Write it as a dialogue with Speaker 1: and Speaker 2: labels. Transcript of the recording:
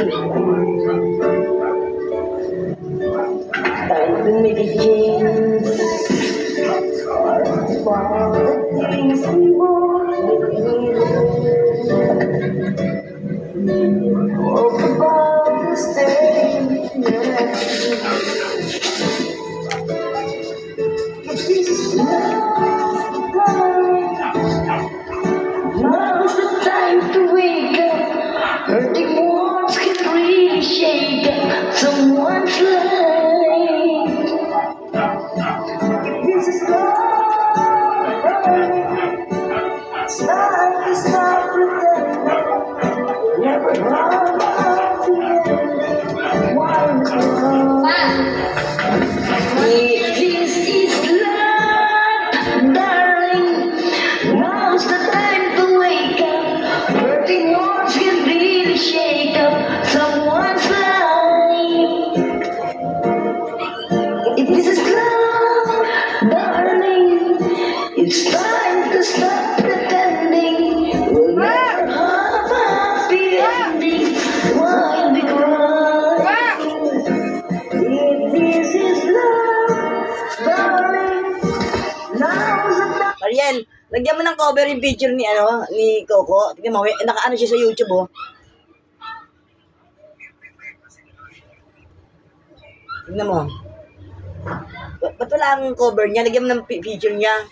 Speaker 1: Time to make a change for the things we want. Walk above the stage. This is love, darling. Now's the time to wake up. Hurting ones can really shake up someone's life. This is love, darling. It's time to stop pretending. Never run out the ending. Why run? If this is love, darling, now's the time to wake up. Hurting words can really shake up someone's life. If this is love, darling, it's time to stop pretending. We'll never have a happy ending. Why we cry? If this is love, darling, now's the time. Ariel, lagyan mo ng cover yung picture ni Coco. Tingnan mo, nakaano siya sa YouTube, oh. Tingnan mo. Ba't wala ang cover niya? Lagyan mo ng picture niya.